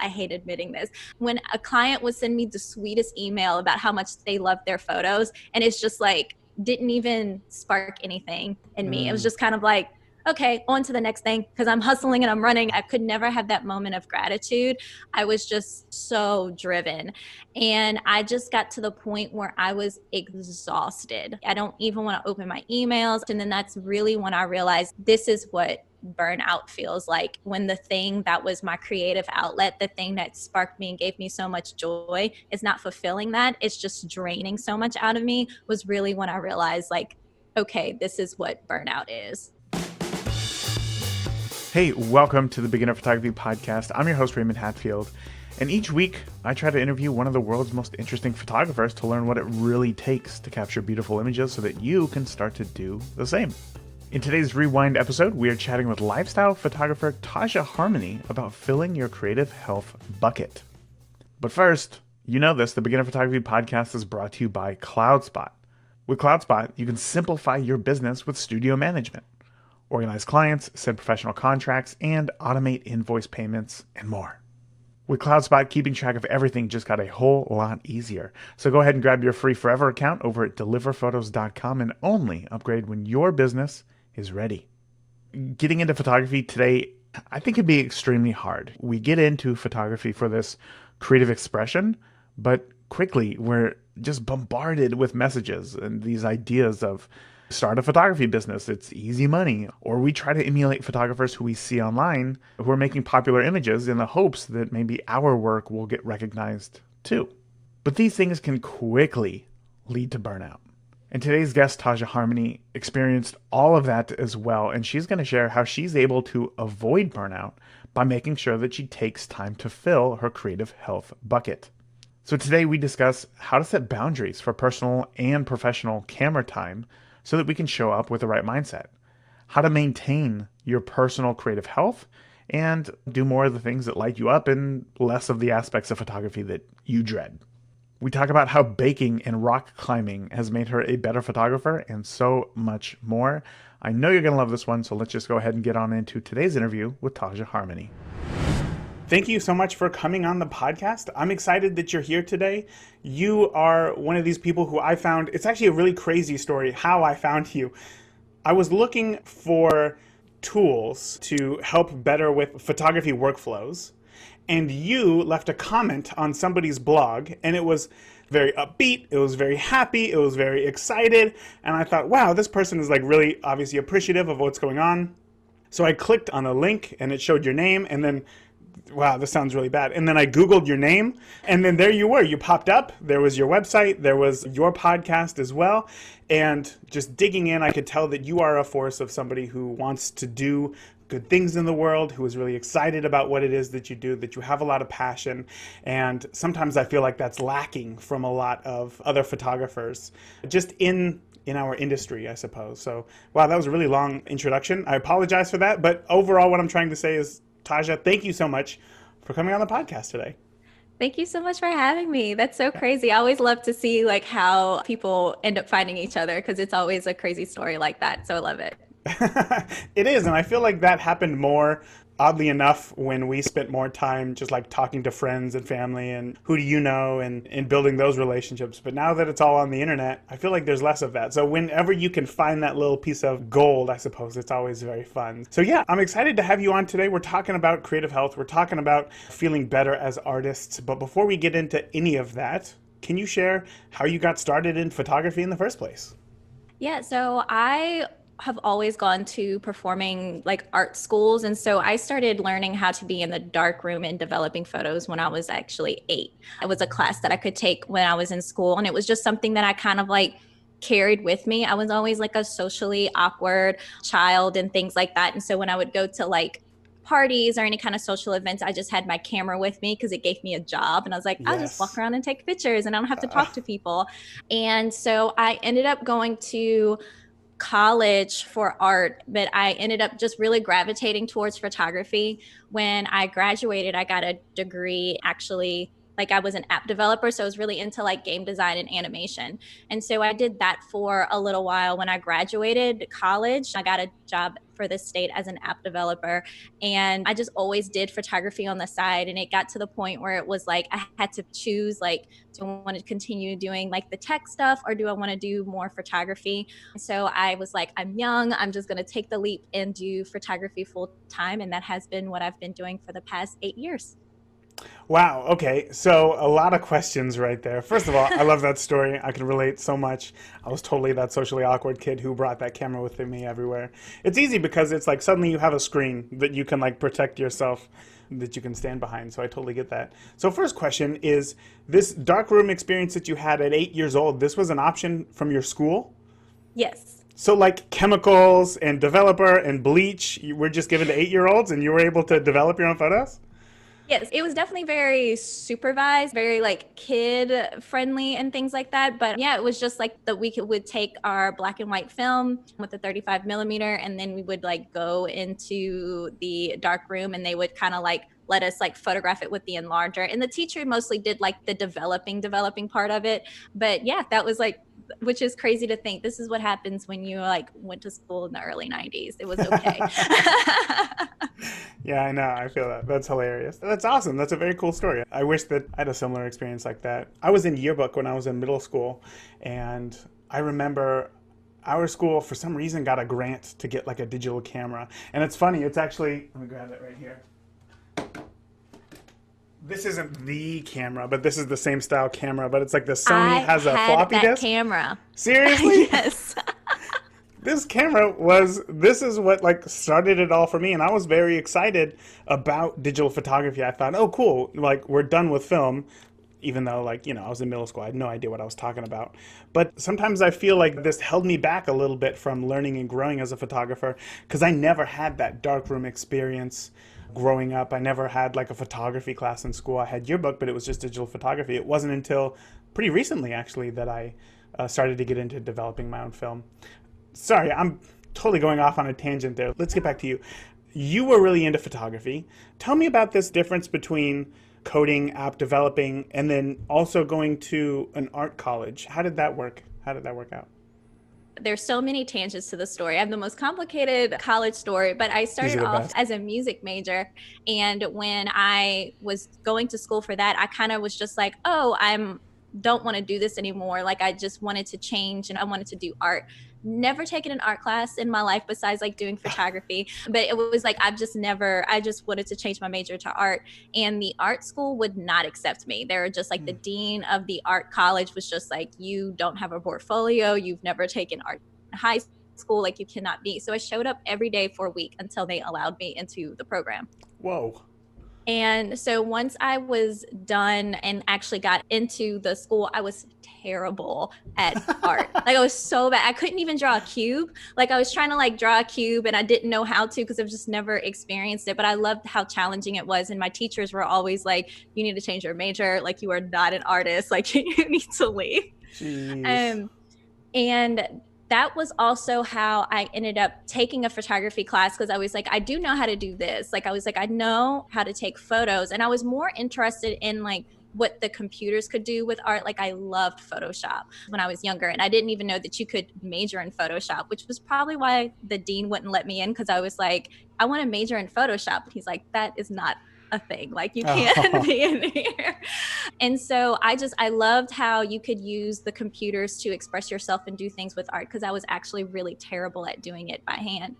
I hate admitting this. When a client would send me the sweetest email about how much they loved their photos, and it's just like, didn't even spark anything in me. It was just kind of like, okay, on to the next thing, because I'm hustling and I'm running. I could never have that moment of gratitude. I was just so driven. And I just got to the point where I was exhausted. I don't even want to open my emails. And then that's really when I realized this is what burnout feels like, when the thing that was my creative outlet, the thing that sparked me and gave me so much joy, is not fulfilling that. It's just draining so much out of me, was really when I realized, like, okay, this is what burnout is. Hey, welcome to the Beginner Photography Podcast. I'm your host, Raymond Hatfield. And each week, I try to interview one of the world's most interesting photographers to learn what it really takes to capture beautiful images so that you can start to do the same. In today's Rewind episode, we are chatting with lifestyle photographer TahJah Harmony about filling your creative health bucket. But first, you know this, the Beginner Photography Podcast is brought to you by CloudSpot. With CloudSpot, you can simplify your business with studio management, organize clients, send professional contracts, and automate invoice payments, and more. With CloudSpot, keeping track of everything just got a whole lot easier. So go ahead and grab your free forever account over at deliverphotos.com and only upgrade when your business is ready. Getting into photography today, I think, can be extremely hard. We get into photography for this creative expression, but quickly we're just bombarded with messages and these ideas of start a photography business, it's easy money. Or we try to emulate photographers who we see online who are making popular images in the hopes that maybe our work will get recognized too. But these things can quickly lead to burnout. And today's guest, TahJah Harmony, experienced all of that as well, and she's going to share how she's able to avoid burnout by making sure that she takes time to fill her creative health bucket. So today we discuss how to set boundaries for personal and professional camera time so that we can show up with the right mindset, how to maintain your personal creative health, and do more of the things that light you up and less of the aspects of photography that you dread. We talk about how baking and rock climbing has made her a better photographer and so much more. I know you're going to love this one, so let's just go ahead and get on into today's interview with TahJah Harmony. Thank you so much for coming on the podcast. I'm excited that you're here today. You are one of these people who I found, it's actually a really crazy story how I found you. I was looking for tools to help better with photography workflows, and you left a comment on somebody's blog, and it was very upbeat, it was very happy, it was very excited, and I thought, wow, this person is like really obviously appreciative of what's going on. So I clicked on a link and it showed your name, and then wow, this sounds really bad. And then I Googled your name, and then there you were. You popped up. There was your website. There was your podcast as well. And just digging in, I could tell that you are a force of somebody who wants to do good things in the world, who is really excited about what it is that you do, that you have a lot of passion. And sometimes I feel like that's lacking from a lot of other photographers, just in our industry, I suppose. So, wow, that was a really long introduction. I apologize for that. But overall, what I'm trying to say is, TahJah, thank you so much for coming on the podcast today. Thank you so much for having me. That's so crazy. I always love to see like how people end up finding each other, because it's always a crazy story like that. So I love it. It is, and I feel like that happened more, oddly enough, when we spent more time just like talking to friends and family and who do you know, and building those relationships. But now that it's all on the internet, I feel like there's less of that. So whenever you can find that little piece of gold, I suppose, it's always very fun. So yeah, I'm excited to have you on today. We're talking about creative health. We're talking about feeling better as artists. But before we get into any of that, can you share how you got started in photography in the first place? Yeah, so I have always gone to performing like art schools. And so I started learning how to be in the dark room and developing photos when I was actually 8. It was a class that I could take when I was in school. And it was just something that I kind of like carried with me. I was always like a socially awkward child and things like that. And so when I would go to like parties or any kind of social events, I just had my camera with me because it gave me a job. And I was like, I'll just walk Yes. around and take pictures and I don't have to talk to people. And so I ended up going to college for art, but I ended up just really gravitating towards photography. When I graduated, I got a degree actually like I was an app developer, so I was really into like game design and animation. And so I did that for a little while. When I graduated college, I got a job for the state as an app developer, and I just always did photography on the side. And it got to the point where it was like I had to choose, like, do I want to continue doing like the tech stuff, or do I want to do more photography? So I was like, I'm young, I'm just going to take the leap and do photography full time, and that has been what I've been doing for the past 8 years. Wow. Okay. So a lot of questions right there. First of all, I love that story. I can relate so much. I was totally that socially awkward kid who brought that camera with me everywhere. It's easy because it's like suddenly you have a screen that you can like protect yourself, that you can stand behind. So I totally get that. So first question is, this darkroom experience that you had at 8 years old, this was an option from your school? Yes. So like chemicals and developer and bleach, you were just given to 8-year-olds and you were able to develop your own photos? Yes, it was definitely very supervised, very like kid friendly and things like that. But yeah, it was just like that would take our black and white film with the 35 millimeter, and then we would like go into the dark room, and they would kind of like let us like photograph it with the enlarger. And the teacher mostly did like the developing part of it. But yeah, that was like, which is crazy to think. This is what happens when you like went to school in the early 90s. It was okay. Yeah, I know. I feel that. That's hilarious. That's awesome. That's a very cool story. I wish that I had a similar experience like that. I was in yearbook when I was in middle school, and I remember our school, for some reason, got a grant to get like a digital camera. And it's funny. It's actually, let me grab it right here. This isn't the camera, but this is the same style camera, but it's like the Sony I has a had floppy that disk. camera. Seriously? Yes. This camera was, this is what like started it all for me, and I was very excited about digital photography. I thought, oh cool, like we're done with film, even though like, you know, I was in middle school, I had no idea what I was talking about. But sometimes I feel like this held me back a little bit from learning and growing as a photographer, because I never had that darkroom experience growing up. I never had like a photography class in school. I had yearbook, but it was just digital photography. It wasn't until pretty recently actually that I started to get into developing my own film. Sorry, I'm totally going off on a tangent there. Let's get back to you. You were really into photography. Tell me about this difference between coding, app developing, and then also going to an art college. How did that work? How did that work out? There's so many tangents to the story. I have the most complicated college story, but I These started are the off best. as a music major. And when I was going to school for that, I kind of was just like, oh, I'm don't want to do this anymore. Like I just wanted to change and I wanted to do art. Never taken an art class in my life besides like doing photography, but it was like I just wanted to change my major to art, and the art school would not accept me. They were just like, the dean of the art college was just like, you don't have a portfolio, you've never taken art in high school, like you cannot be. So I showed up every day for a week until they allowed me into the program. Whoa. And so once I was done and actually got into the school, I was terrible at art. Like I was so bad. I couldn't even draw a cube. Like I was trying to like draw a cube and I didn't know how to because I've just never experienced it. But I loved how challenging it was. And my teachers were always like, you need to change your major. Like you are not an artist. Like you need to leave. Jeez. Um, and that was also how I ended up taking a photography class, because I was like, I do know how to do this. Like I was like, I know how to take photos. And I was more interested in like what the computers could do with art. Like I loved Photoshop when I was younger, and I didn't even know that you could major in Photoshop, which was probably why the dean wouldn't let me in, because I was like, I want to major in Photoshop. He's like, that is not a thing. Like you can't Oh. be in here. And so I loved how you could use the computers to express yourself and do things with art, because I was actually really terrible at doing it by hand.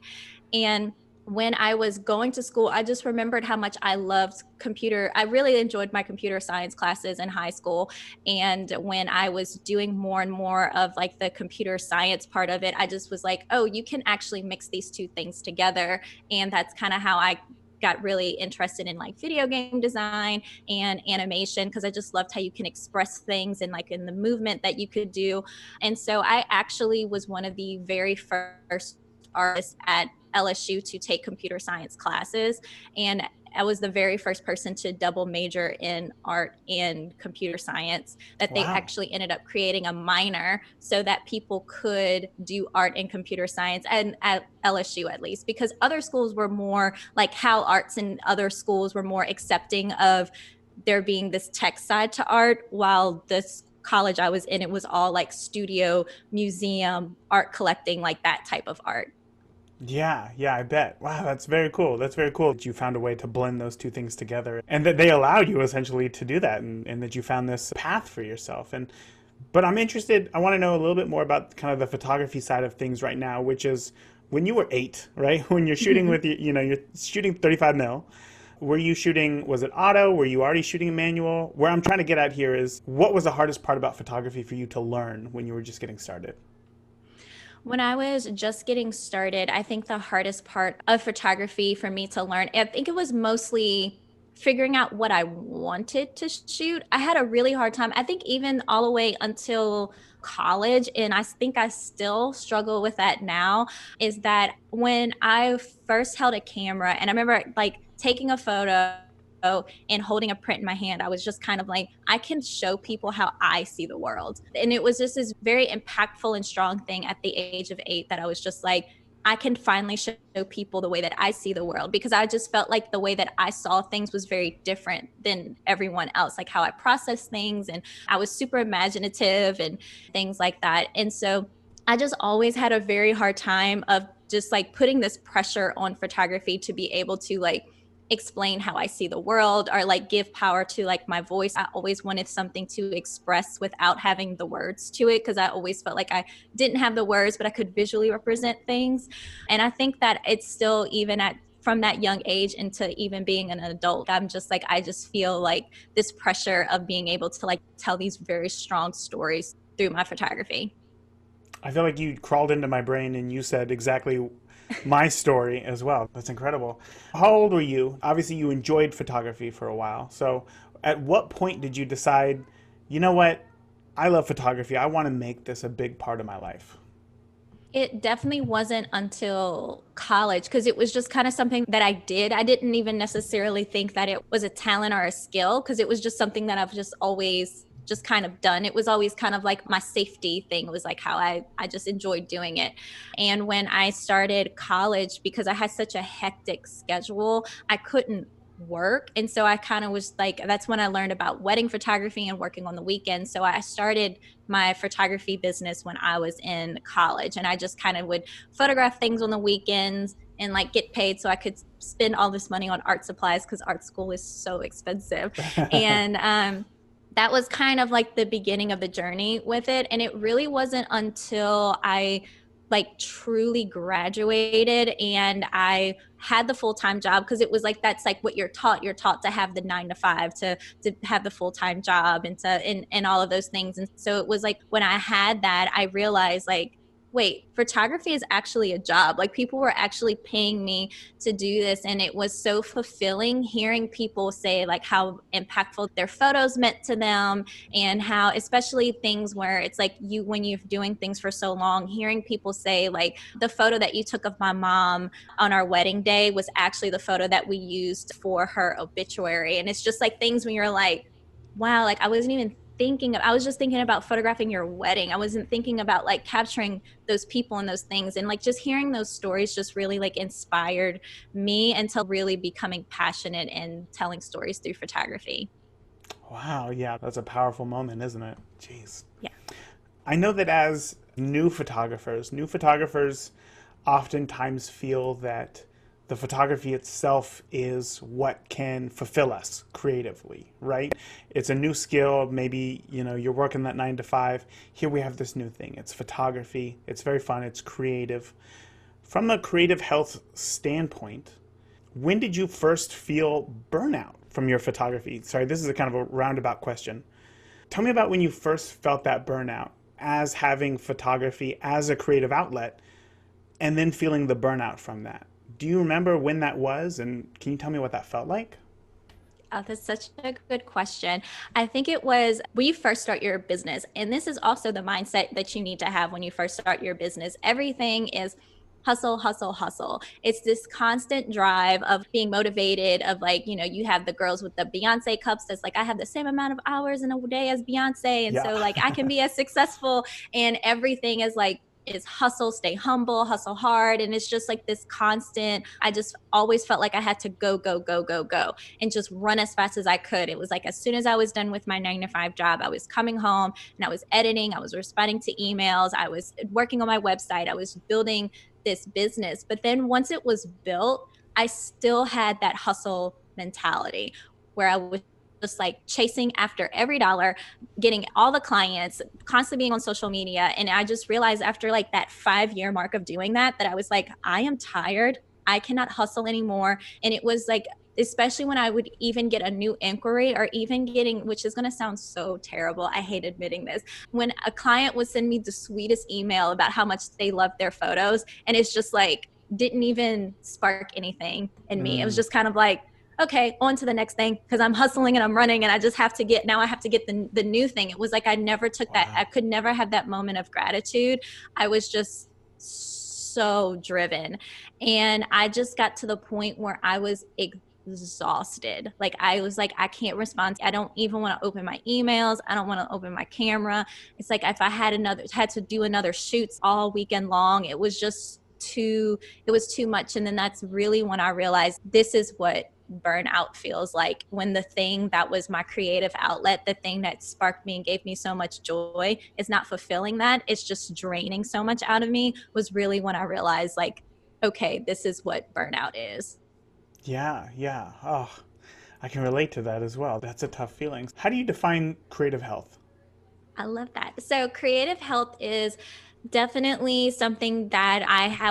And when I was going to school, I just remembered how much I loved computer. I really enjoyed my computer science classes in high school. And when I was doing more and more of like the computer science part of it, I just was like, oh, you can actually mix these two things together. And that's kind of how I got really interested in like video game design and animation, because I just loved how you can express things and like in the movement that you could do. And so I actually was one of the very first artists at LSU to take computer science classes. And I was the very first person to double major in art and computer science, that they Wow. actually ended up creating a minor so that people could do art and computer science, and at LSU at least, because other schools were more like how arts and other schools were more accepting of there being this tech side to art, while this college I was in, it was all like studio, museum, art collecting, like that type of art. Yeah, yeah, I bet. Wow, that's very cool. That's very cool that you found a way to blend those two things together and that they allowed you essentially to do that and that you found this path for yourself. And but I'm interested, I want to know a little bit more about kind of the photography side of things right now, which is when you were 8, right? When you're shooting with you're shooting 35 mil. Were you shooting, was it auto? Were you already shooting manual? Where I'm trying to get at here is what was the hardest part about photography for you to learn when you were just getting started? When I was just getting started, I think the hardest part of photography for me to learn, I think it was mostly figuring out what I wanted to shoot. I had a really hard time, I think, even all the way until college. And I think I still struggle with that now. Is that when I first held a camera, and I remember like taking a photo and holding a print in my hand, I was just kind of like, I can show people how I see the world. And it was just this very impactful and strong thing at the age of 8 that I was just like, I can finally show people the way that I see the world, because I just felt like the way that I saw things was very different than everyone else, like how I process things. And I was super imaginative and things like that. And so I just always had a very hard time of just like putting this pressure on photography to be able to like explain how I see the world, or like give power to like my voice. I always wanted something to express without having the words to it, because I always felt like I didn't have the words, but I could visually represent things. And I think that it's still, even at from that young age into even being an adult, I'm just like, I just feel like this pressure of being able to like tell these very strong stories through my photography. I feel like you crawled into my brain and you said exactly my story as well. That's incredible. How old were you? Obviously, you enjoyed photography for a while. So, at what point did you decide, you know what? I love photography. I want to make this a big part of my life. It definitely wasn't until college, because it was just kind of something that I did. I didn't even necessarily think that it was a talent or a skill, because it was just something that I've just always just kind of done. It was always kind of like my safety thing. It was like how I just enjoyed doing it. And when I started college, because I had such a hectic schedule, I couldn't work. And so I kind of was like, that's when I learned about wedding photography and working on the weekends. So I started my photography business when I was in college, and I just kind of would photograph things on the weekends and like get paid so I could spend all this money on art supplies, because art school is so expensive. And that was kind of like the beginning of the journey with it. And it really wasn't until I like truly graduated and I had the full-time job, because it was like, that's like what you're taught to have the 9 to 5, to have the full-time job and to and all of those things. And so it was like when I had that, I realized like, wait, photography is actually a job. Like people were actually paying me to do this. And it was so fulfilling hearing people say like how impactful their photos meant to them, and how, especially things where it's like you, when you're doing things for so long, hearing people say like, the photo that you took of my mom on our wedding day was actually the photo that we used for her obituary. And it's just like things when you're like, wow, like I wasn't even thinking of, I was just thinking about photographing your wedding. I wasn't thinking about like capturing those people and those things. And like just hearing those stories just really like inspired me into really becoming passionate and telling stories through photography. Wow, yeah, that's a powerful moment, isn't it? Jeez. Yeah. I know that as new photographers oftentimes feel that the photography itself is what can fulfill us creatively, right? It's a new skill. Maybe, you're working that 9 to 5. Here we have this new thing. It's photography. It's very fun. It's creative. From a creative health standpoint, when did you first feel burnout from your photography? Sorry, this is a kind of a roundabout question. Tell me about when you first felt that burnout as having photography as a creative outlet and then feeling the burnout from that. Do you remember when that was? And can you tell me what that felt like? Oh, that's such a good question. I think it was when you first start your business. And this is also the mindset that you need to have when you first start your business. Everything is hustle, hustle, hustle. It's this constant drive of being motivated, of like, you have the girls with the Beyonce cups that's like, I have the same amount of hours in a day as Beyonce. And Yeah. so like I can be as successful, and everything is like is hustle, stay humble, hustle hard. And it's just like this constant, I just always felt like I had to go, go, go, go, go, and just run as fast as I could. It was like as soon as I was done with my 9 to 5 job, I was coming home and I was editing, I was responding to emails, I was working on my website, I was building this business. But then once it was built, I still had that hustle mentality where I was just like chasing after every dollar, getting all the clients, constantly being on social media. And I just realized after like that 5 year mark of doing that, that I was like, I am tired. I cannot hustle anymore. And it was like, especially when I would even get a new inquiry or even getting, which is going to sound so terrible, I hate admitting this, when a client would send me the sweetest email about how much they loved their photos, and it's just like, didn't even spark anything in me. It was just kind of like, okay, on to the next thing, because I'm hustling and I'm running and I just have to get, now I have to get the new thing. It was like I never took that, I could never have that moment of gratitude. I was just so driven. And I just got to the point where I was exhausted. Like I was like, I can't respond. I don't even want to open my emails. I don't want to open my camera. It's like if I had to do another shoots all weekend long, it was just it was too much. And then that's really when I realized this is what burnout feels like, when the thing that was my creative outlet, the thing that sparked me and gave me so much joy, is not fulfilling that. It's just draining so much out of me, was really when I realized like, okay, this is what burnout is. Yeah, yeah. Oh, I can relate to that as well. That's a tough feeling. How do you define creative health? I love that. So creative health is definitely something that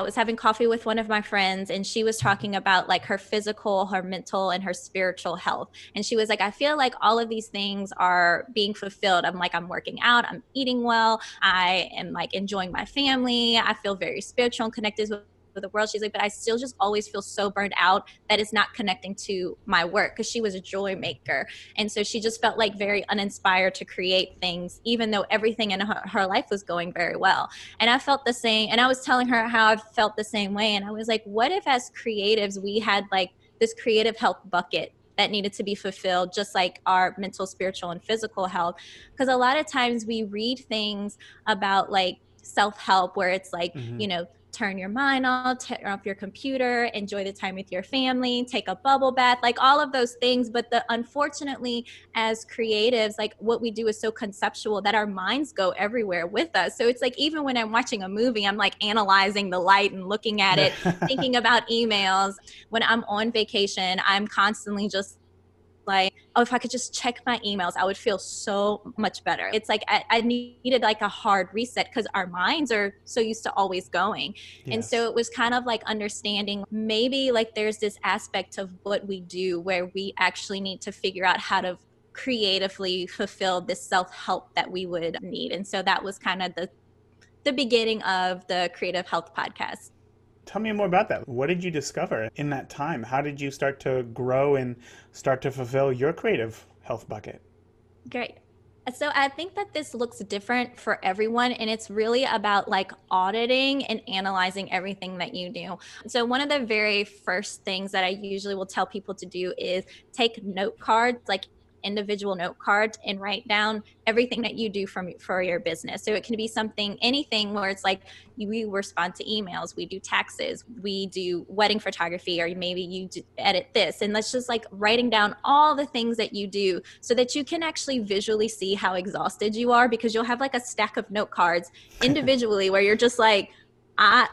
was having coffee with one of my friends, and she was talking about like her physical, her mental, and her spiritual health. And she was like, I feel like all of these things are being fulfilled. I'm like, I'm working out, I'm eating well, I am like enjoying my family, I feel very spiritual and connected with the world. She's like, but I still just always feel so burned out that it's not connecting to my work, because she was a joy maker. And so she just felt like very uninspired to create things, even though everything in her life was going very well. And I felt the same. And I was telling her how I felt the same way. And I was like, what if as creatives, we had like this creative health bucket that needed to be fulfilled, just like our mental, spiritual, and physical health? Because a lot of times we read things about like self-help where it's like, Mm-hmm. you know, turn your mind off, turn off your computer, enjoy the time with your family, take a bubble bath, like all of those things. But unfortunately, as creatives, like what we do is so conceptual that our minds go everywhere with us. So it's like, even when I'm watching a movie, I'm like analyzing the light and looking at it, thinking about emails. When I'm on vacation, I'm constantly just like, oh, if I could just check my emails, I would feel so much better. It's like I needed like a hard reset, because our minds are so used to always going. And so Yes. it was kind of like understanding maybe like there's this aspect of what we do where we actually need to figure out how to creatively fulfill this self-help that we would need. And so that was kind of the beginning of the Creative Health Podcast. Tell me more about that. What did you discover in that time? How did you start to grow and start to fulfill your creative health bucket? Great. So I think that this looks different for everyone, and it's really about like auditing and analyzing everything that you do. So one of the very first things that I usually will tell people to do is take note cards, like individual note cards, and write down everything that you do for your business. So it can be something, anything where it's like we respond to emails, we do taxes, we do wedding photography, or maybe you edit this. And let's just like writing down all the things that you do so that you can actually visually see how exhausted you are, because you'll have like a stack of note cards individually where you're just like,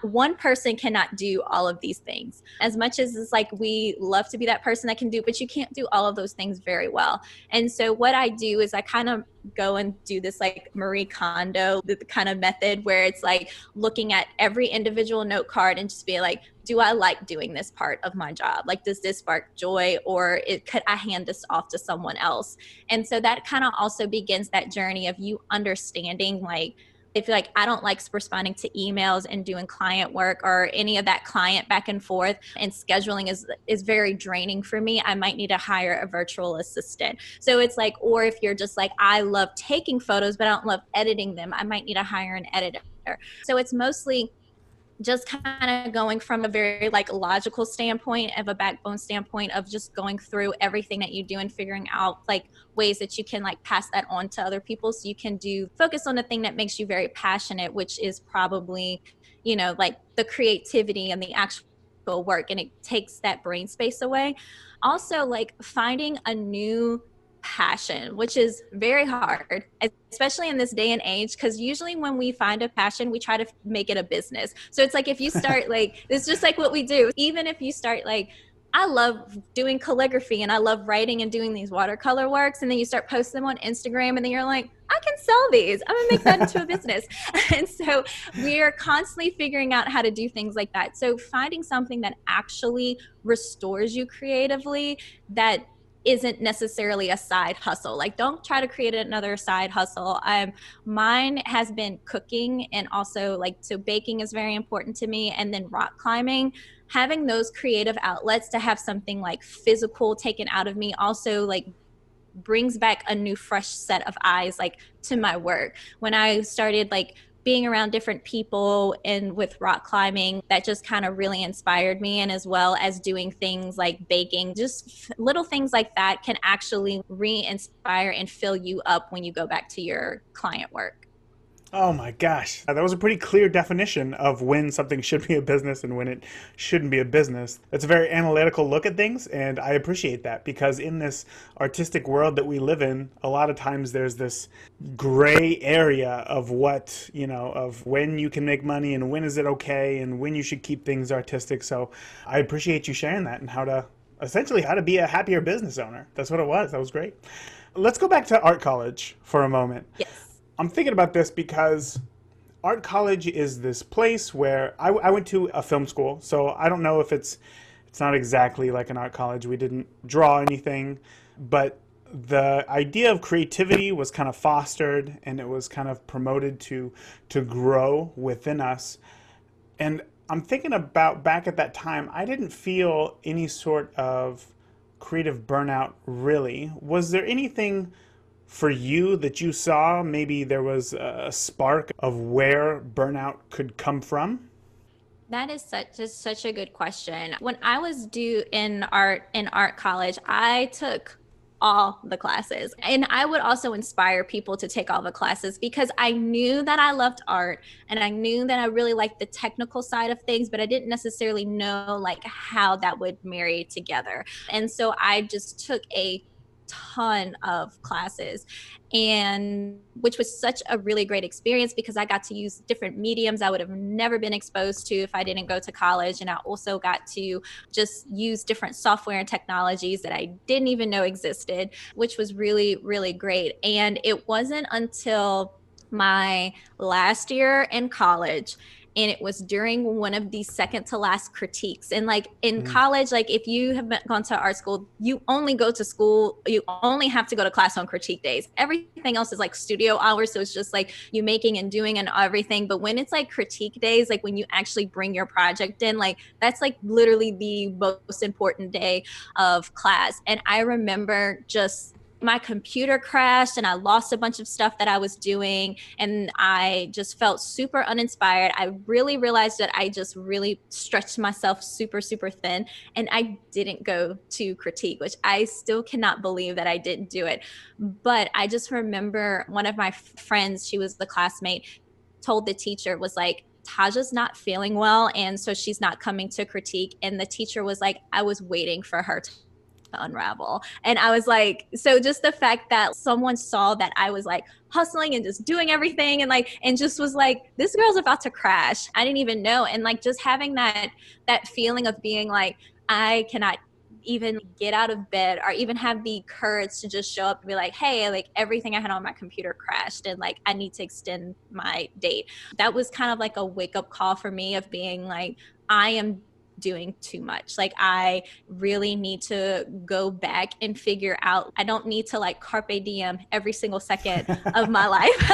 one person cannot do all of these things. As much as it's like we love to be that person that can do, but you can't do all of those things very well. And so what I do is I kind of go and do this like Marie Kondo the kind of method where it's like looking at every individual note card and just be like, do I like doing this part of my job? Like, does this spark joy, or could I hand this off to someone else? And so that kind of also begins that journey of you understanding, like, if you're like, I don't like responding to emails and doing client work or any of that client back and forth, and scheduling is very draining for me, I might need to hire a virtual assistant. So it's like, or if you're just like, I love taking photos, but I don't love editing them, I might need to hire an editor. So it's mostly just kind of going from a very like logical standpoint of a backbone standpoint of just going through everything that you do and figuring out like ways that you can like pass that on to other people, so you can do focus on the thing that makes you very passionate, which is probably, like the creativity and the actual work, and it takes that brain space away. Also, like finding a new passion, which is very hard, especially in this day and age, because usually when we find a passion, we try to make it a business. So it's like if you start like, it's just like what we do. Even if you start like, I love doing calligraphy and I love writing and doing these watercolor works, and then you start posting them on Instagram, and then you're like, I can sell these. I'm gonna make that into a business. And so we're constantly figuring out how to do things like that. So finding something that actually restores you creatively, that isn't necessarily a side hustle. Like, don't try to create another side hustle. Mine has been cooking, and also like, so baking is very important to me, and then rock climbing. Having those creative outlets to have something like physical taken out of me also like brings back a new fresh set of eyes like to my work. When I started like being around different people and with rock climbing, that just kind of really inspired me. And as well as doing things like baking, just little things like that can actually re-inspire and fill you up when you go back to your client work. Oh my gosh. That was a pretty clear definition of when something should be a business and when it shouldn't be a business. It's a very analytical look at things, and I appreciate that, because in this artistic world that we live in, a lot of times there's this gray area of what, of when you can make money and when is it okay and when you should keep things artistic. So I appreciate you sharing that, and how to be a happier business owner. That's what it was. That was great. Let's go back to art college for a moment. Yes. I'm thinking about this because art college is this place where I went to a film school, so I don't know if it's not exactly like an art college. We didn't draw anything, but the idea of creativity was kind of fostered, and it was kind of promoted to grow within us. And I'm thinking about back at that time, I didn't feel any sort of creative burnout really. Was there anything for you that you saw? Maybe there was a spark of where burnout could come from? That is such a good question. When I was due in art college, I took all the classes. And I would also inspire people to take all the classes, because I knew that I loved art and I knew that I really liked the technical side of things, but I didn't necessarily know like how that would marry together. And so I just took a ton of classes, and which was such a really great experience, because I got to use different mediums I would have never been exposed to if I didn't go to college. And I also got to just use different software and technologies that I didn't even know existed, which was really, really great. And it wasn't until my last year in college, and it was during one of the second to last critiques. And like in college, like if you have gone to art school, you only go to school, you only have to go to class on critique days. Everything else is like studio hours, so it's just like you making and doing and everything. But when it's like critique days, like when you actually bring your project in, like that's like literally the most important day of class. And I remember just my computer crashed and I lost a bunch of stuff that I was doing, and I just felt super uninspired. I really realized that I just really stretched myself super, super thin, and I didn't go to critique, which I still cannot believe that I didn't do it. But I just remember one of my friends, she was the classmate, told the teacher, was like, TahJah's not feeling well, and so she's not coming to critique. And the teacher was like, I was waiting for her to unravel. And I was like, so just the fact that someone saw that I was like hustling and just doing everything, and like, and just was like, this girl's about to crash. I didn't even know. And like just having that feeling of being like, I cannot even get out of bed or even have the courage to just show up and be like, hey, like everything I had on my computer crashed and like I need to extend my date. That was kind of like a wake up call for me of being like, I am doing too much. Like I really need to go back and figure out, I don't need to like carpe diem every single second of my life.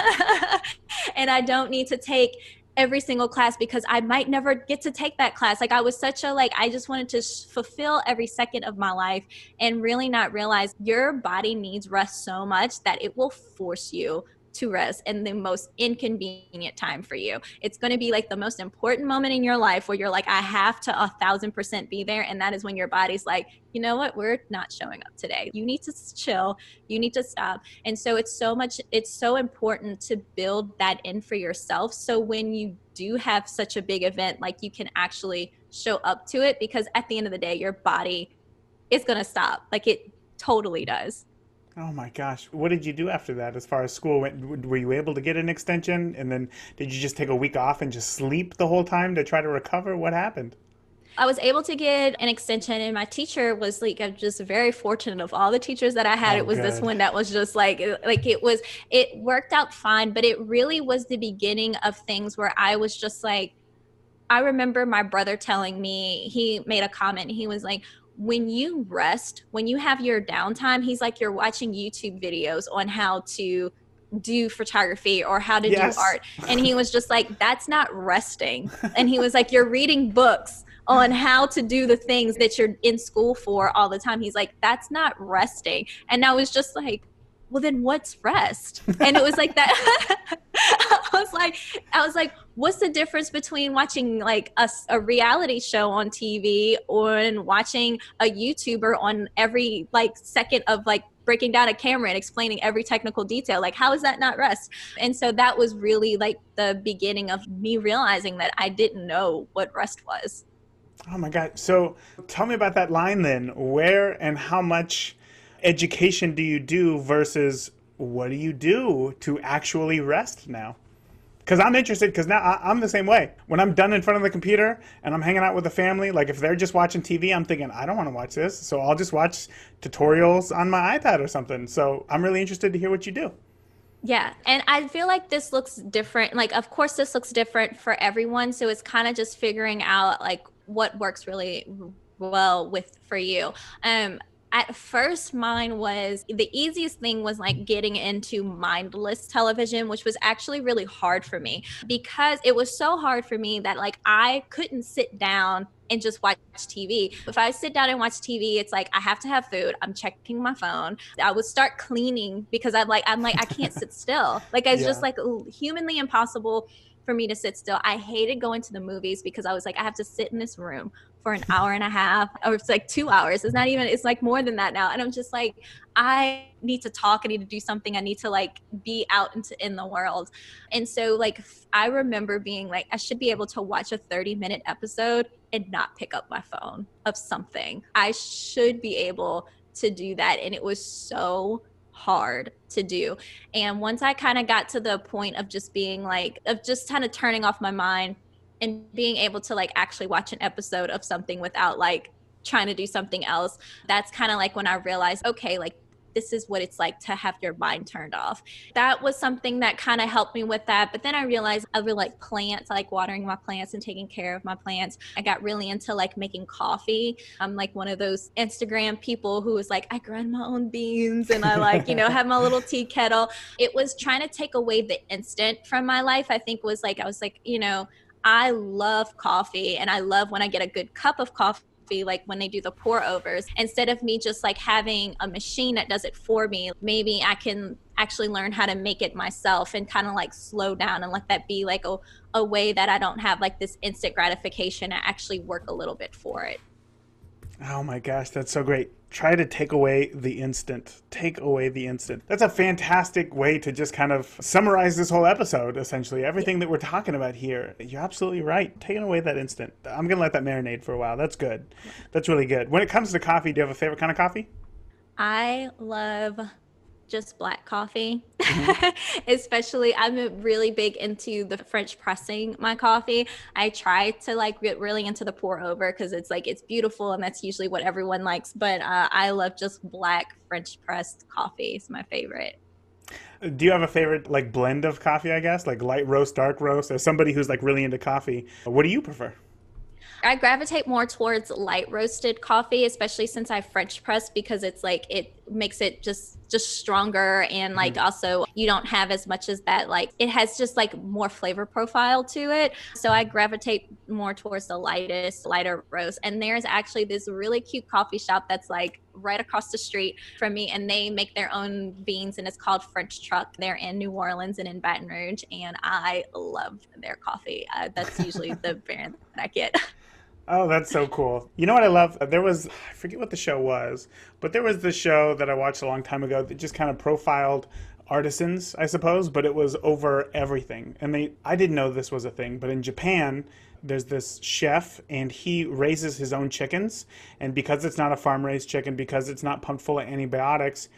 And I don't need to take every single class because I might never get to take that class. Like I was such a, like, I just wanted to fulfill every second of my life and really not realize your body needs rest so much that it will force you to rest in the most inconvenient time for you. It's going to be like the most important moment in your life where you're like, I have to 1,000% be there. And that is when your body's like, you know what, we're not showing up today. You need to chill. You need to stop. And so it's so important to build that in for yourself. So when you do have such a big event, like you can actually show up to it, because at the end of the day, your body is going to stop. Like it totally does. Oh my gosh. What did you do after that as far as school went? Were you able to get an extension? And then did you just take a week off and just sleep the whole time to try to recover? What happened? I was able to get an extension, and my teacher was like, I'm just very fortunate. Of all the teachers that I had, Oh, it was this good. one that was just like it worked out fine, but it really was the beginning of things where I was just like, I remember my brother telling me, he made a comment. He was like, when you rest, when you have your downtime, he's like, you're watching YouTube videos on how to do photography or how to do Yes. art. And he was just like, that's not resting. And he was like, you're reading books on how to do the things that you're in school for all the time. He's like, that's not resting. And I was just like, well, then what's rest? And it was like that. I was like, what's the difference between watching like a reality show on TV or watching a YouTuber on every like second of like breaking down a camera and explaining every technical detail? Like, how is that not rest? And so that was really like the beginning of me realizing that I didn't know what rest was. Oh my God. So tell me about that line then. Where and how much education do you do versus what do you do to actually rest now? Because I'm interested, because now I'm the same way. When I'm done in front of the computer and I'm hanging out with the family, like if they're just watching TV, I'm thinking, I don't want to watch this. So I'll just watch tutorials on my iPad or something. So I'm really interested to hear what you do. Yeah. And I feel like this looks different. Like, of course, this looks different for everyone. So it's kind of just figuring out like what works really well with for you. At first, mine was the easiest thing was like getting into mindless television, which was actually really hard for me, because it was so hard for me that like I couldn't sit down and just watch TV. If I sit down and watch TV, it's like I have to have food. I'm checking my phone. I would start cleaning because I'm like I can't sit still. Like it's just Yeah. like humanly impossible for me to sit still. I hated going to the movies because I was like, I have to sit in this room for an hour and a half, or it's like 2 hours. It's not even, it's like more than that now. And I'm just like, I need to talk. I need to do something. I need to like be out in the world. And so like, I remember being like, I should be able to watch a 30-minute episode and not pick up my phone of something. I should be able to do that. And it was so hard to do. And once I kind of got to the point of just being like, of just kind of turning off my mind and being able to like actually watch an episode of something without like trying to do something else, that's kind of like when I realized, okay, like this is what it's like to have your mind turned off. That was something that kind of helped me with that. But then I realized I really like plants. I like watering my plants and taking care of my plants. I got really into like making coffee. I'm like one of those Instagram people who is like, I grind my own beans and I like, have my little tea kettle. It was trying to take away the instant from my life. I think was like, I was like, I love coffee and I love when I get a good cup of coffee, like when they do the pour overs. Instead of me just like having a machine that does it for me, maybe I can actually learn how to make it myself and kind of like slow down and let that be like a way that I don't have like this instant gratification. I actually work a little bit for it. Oh my gosh, that's so great. Try to take away the instant. Take away the instant. That's a fantastic way to just kind of summarize this whole episode, essentially. Everything that we're talking about here. You're absolutely right. Taking away that instant. I'm going to let that marinate for a while. That's good. That's really good. When it comes to coffee, do you have a favorite kind of coffee? I love just black coffee. Mm-hmm. Especially, I'm really big into the French pressing my coffee. I try to like get really into the pour over because it's like it's beautiful and that's usually what everyone likes. But I love just black French pressed coffee. It's my favorite. Do you have a favorite like blend of coffee, I guess? Like light roast, dark roast? As somebody who's like really into coffee, what do you prefer? I gravitate more towards light roasted coffee, especially since I French press, because it's like makes it just stronger, and like also you don't have as much as that, like it has just like more flavor profile to it. So I gravitate more towards the lighter roast. And there's actually this really cute coffee shop that's like right across the street from me, and they make their own beans, and it's called French Truck. They're in New Orleans and in Baton Rouge, and I love their coffee. That's usually the brand that I get. Oh, that's so cool. You know what I love? There was, I forget what the show was, but there was this show that I watched a long time ago that just kind of profiled artisans, I suppose, but it was over everything. And I didn't know this was a thing, but in Japan, there's this chef and he raises his own chickens. And because it's not a farm raised chicken, because it's not pumped full of antibiotics,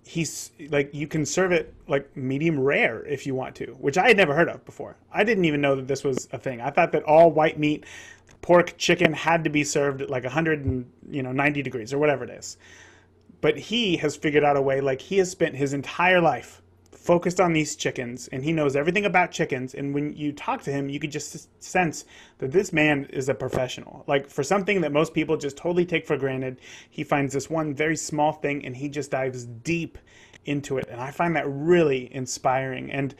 he's like, you can serve it like medium rare if you want to, which I had never heard of before. I didn't even know that this was a thing. I thought that all white meat, pork, chicken had to be served at like 190 degrees or whatever it is. But he has figured out a way, like he has spent his entire life focused on these chickens, and he knows everything about chickens. And when you talk to him, you could just sense that this man is a professional. Like for something that most people just totally take for granted, he finds this one very small thing and he just dives deep into it. And I find that really inspiring. And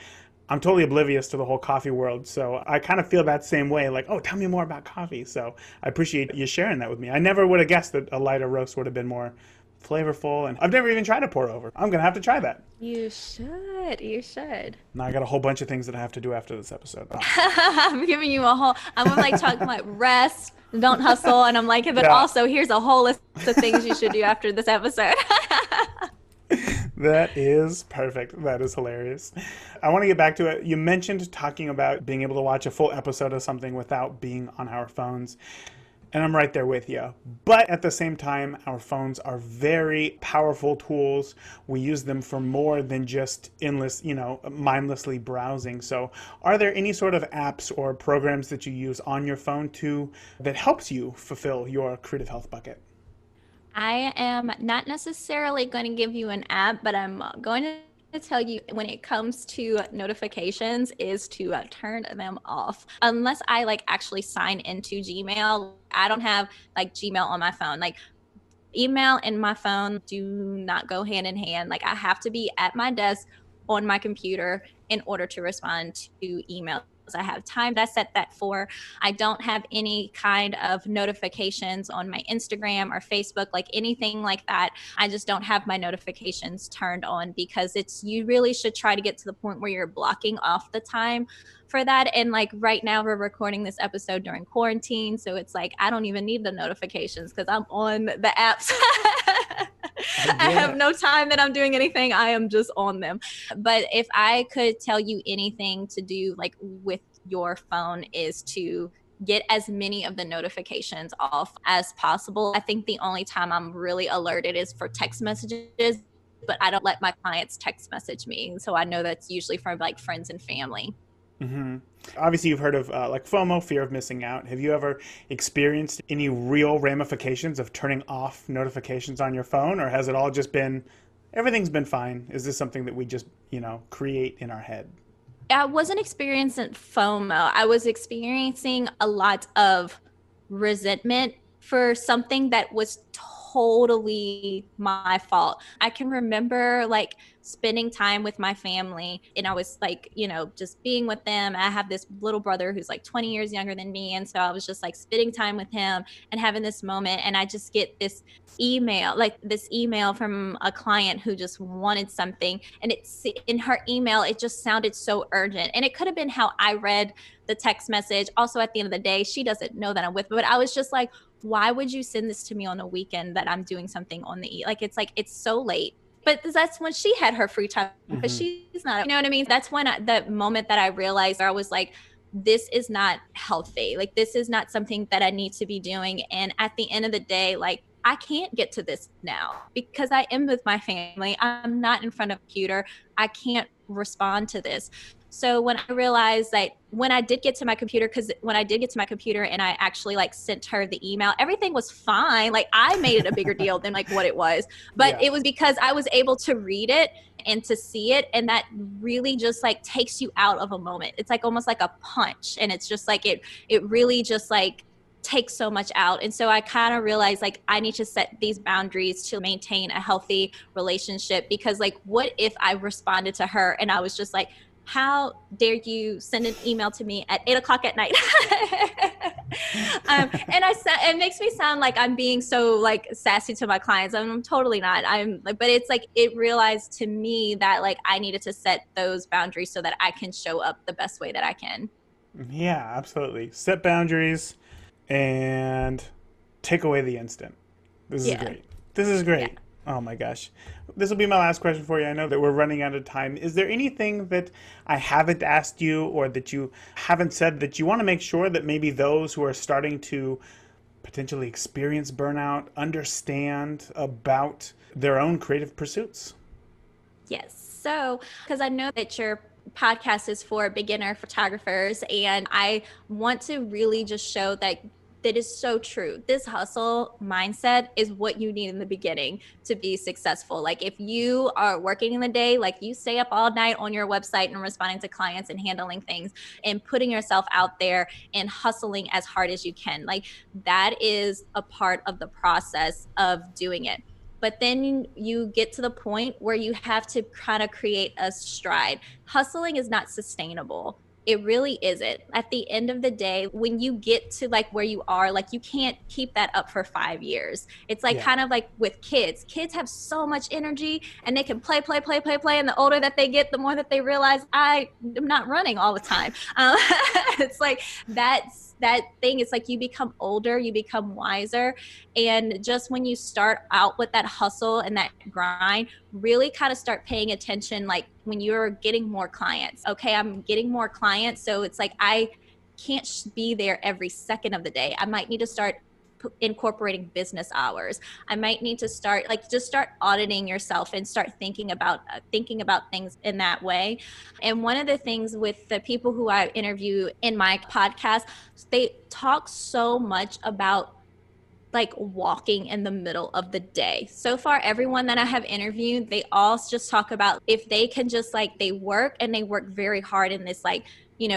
I'm totally oblivious to the whole coffee world, so I kind of feel that same way, like, oh, tell me more about coffee. So I appreciate you sharing that with me. I never would have guessed that a lighter roast would have been more flavorful, and I've never even tried a pour over. I'm going to have to try that. You should. You should. Now I got a whole bunch of things that I have to do after this episode. Oh. I'm giving you a whole, I'm like talking about rest, don't hustle, and I'm like, but also here's a whole list of things you should do after this episode. That is perfect. That is hilarious. I want to get back to it. You mentioned talking about being able to watch a full episode of something without being on our phones. And I'm right there with you. But at the same time, our phones are very powerful tools. We use them for more than just endless, mindlessly browsing. So are there any sort of apps or programs that you use on your phone that helps you fulfill your creative health bucket? I am not necessarily going to give you an app, but I'm going to tell you when it comes to notifications is to turn them off. Unless I like actually sign into Gmail, I don't have like Gmail on my phone. Like email and my phone do not go hand in hand. Like I have to be at my desk on my computer in order to respond to email. I have time that I set that for. I don't have any kind of notifications on my Instagram or Facebook, like anything like that. I just don't have my notifications turned on because you really should try to get to the point where you're blocking off the time for that. And like right now we're recording this episode during quarantine. So it's like, I don't even need the notifications because I'm on the apps. I have no time that I'm doing anything. I am just on them. But if I could tell you anything to do like with your phone is to get as many of the notifications off as possible. I think the only time I'm really alerted is for text messages, but I don't let my clients text message me. So I know that's usually from like friends and family. Mm-hmm. Obviously, you've heard of like FOMO, fear of missing out. Have you ever experienced any real ramifications of turning off notifications on your phone, or has it all just been, everything's been fine? Is this something that we just, create in our head? I wasn't experiencing FOMO. I was experiencing a lot of resentment for something that was totally my fault. I can remember like spending time with my family and I was like, just being with them. I have this little brother who's like 20 years younger than me. And so I was just like spending time with him and having this moment. And I just get this email from a client who just wanted something. And it's in her email, it just sounded so urgent. And it could have been how I read the text message. Also, at the end of the day, she doesn't know that I'm with her, but I was just like, why would you send this to me on a weekend that I'm doing something on the it's so late. But that's when she had her free time because she's not, you know what I mean? That's when the moment that I realized I was like, this is not healthy. Like, this is not something that I need to be doing. And at the end of the day, like, I can't get to this now because I am with my family. I'm not in front of a computer. I can't respond to this. So when I realized that when I did get to my computer, and I actually like sent her the email, everything was fine. Like I made it a bigger deal than like what it was, but it was because I was able to read it and to see it. And that really just like takes you out of a moment. It's like almost like a punch. And it's just like, it really just like takes so much out. And so I kind of realized like I need to set these boundaries to maintain a healthy relationship, because like what if I responded to her and I was just like, how dare you send an email to me at 8:00 at night? And it makes me sound like I'm being so like sassy to my clients. I'm totally not. But it's like, it realized to me that like I needed to set those boundaries so that I can show up the best way that I can. Yeah, absolutely. Set boundaries and take away the instant. This is Yeah. great. This is Yeah. great. Oh my gosh. This will be my last question for you. I know that we're running out of time. Is there anything that I haven't asked you or that you haven't said that you want to make sure that maybe those who are starting to potentially experience burnout understand about their own creative pursuits? Yes. So, because I know that your podcast is for beginner photographers, and I want to really just show that that is so true. This hustle mindset is what you need in the beginning to be successful. Like if you are working in the day, like you stay up all night on your website and responding to clients and handling things and putting yourself out there and hustling as hard as you can. Like that is a part of the process of doing it. But then you get to the point where you have to kind of create a stride. Hustling is not sustainable. It really isn't. At the end of the day, when you get to like where you are, like you can't keep that up for 5 years. It's like Yeah. kind of like with kids. Kids have so much energy and they can play. And the older that they get, the more that they realize I am not running all the time. It's like that thing. It's like you become older, you become wiser. And just when you start out with that hustle and that grind, really kind of start paying attention, like when you're getting more clients. Okay, I'm getting more clients. So it's like I can't be there every second of the day. I might need to start incorporating business hours. I might need to start just start auditing yourself and start thinking about things in that way. And one of the things with the people who I interview in my podcast, they talk so much about like walking in the middle of the day. So far, everyone that I have interviewed, they all just talk about if they can just like, they work very hard in this, like,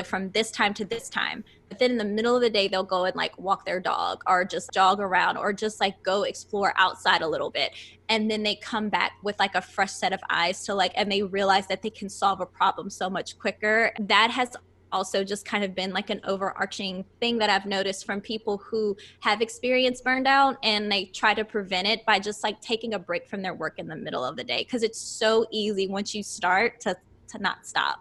from this time to this time. But then in the middle of the day, they'll go and like walk their dog or just jog around or just like go explore outside a little bit. And then they come back with like a fresh set of eyes to like, and they realize that they can solve a problem so much quicker. That has also just kind of been like an overarching thing that I've noticed from people who have experienced burnout, and they try to prevent it by just like taking a break from their work in the middle of the day. Cause it's so easy once you start to not stop.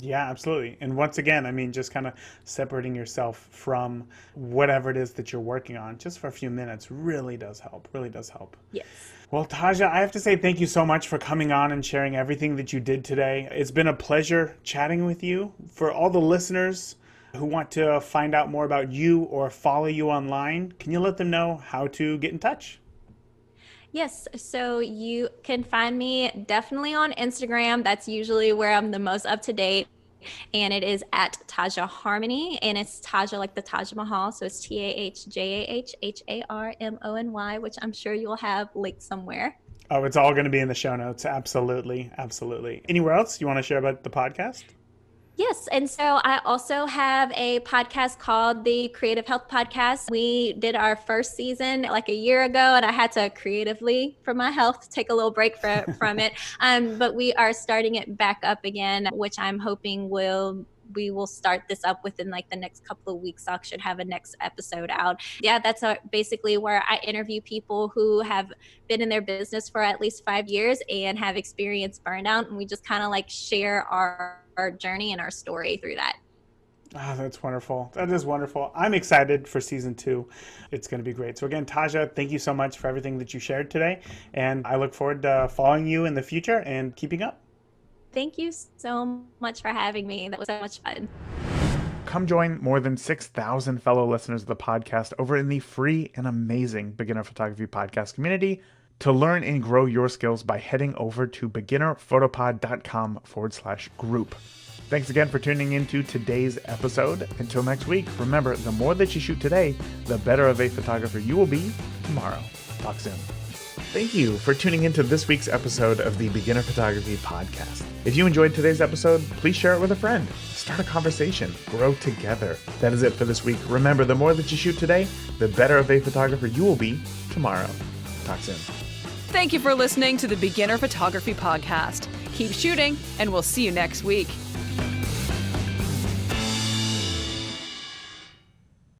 Yeah, absolutely. And once again, I mean, just kind of separating yourself from whatever it is that you're working on just for a few minutes really does help. Really does help. Yes. Well, TahJah, I have to say thank you so much for coming on and sharing everything that you did today. It's been a pleasure chatting with you. For all the listeners who want to find out more about you or follow you online, can you let them know how to get in touch? Yes. So you can find me definitely on Instagram. That's usually where I'm the most up to date. And it is at TahJah Harmony. And it's TahJah like the Taj Mahal. So it's TahJahHarmony, which I'm sure you'll have linked somewhere. Oh, it's all going to be in the show notes. Absolutely. Absolutely. Anywhere else you want to share about the podcast? Yes. And so I also have a podcast called the Creative Health Podcast. We did our first season like a year ago, and I had to creatively, for my health, take a little break from it. But we are starting it back up again, which I'm hoping we will start this up within like the next couple of weeks. So I should have a next episode out. Yeah, that's basically where I interview people who have been in their business for at least 5 years and have experienced burnout. And we just kind of like share our journey and our story through that. Oh, that's wonderful. That is wonderful. I'm excited for season 2. It's going to be great. So again, TahJah, thank you so much for everything that you shared today. And I look forward to following you in the future and keeping up. Thank you so much for having me. That was so much fun. Come join more than 6,000 fellow listeners of the podcast over in the free and amazing Beginner Photography Podcast community to learn and grow your skills by heading over to beginnerphotopod.com/group. Thanks again for tuning into today's episode. Until next week, remember, the more that you shoot today, the better of a photographer you will be tomorrow. Talk soon. Thank you for tuning into this week's episode of the Beginner Photography Podcast. If you enjoyed today's episode, please share it with a friend. Start a conversation. Grow together. That is it for this week. Remember, the more that you shoot today, the better of a photographer you will be tomorrow. Talk soon. Thank you for listening to the Beginner Photography Podcast. Keep shooting, and we'll see you next week.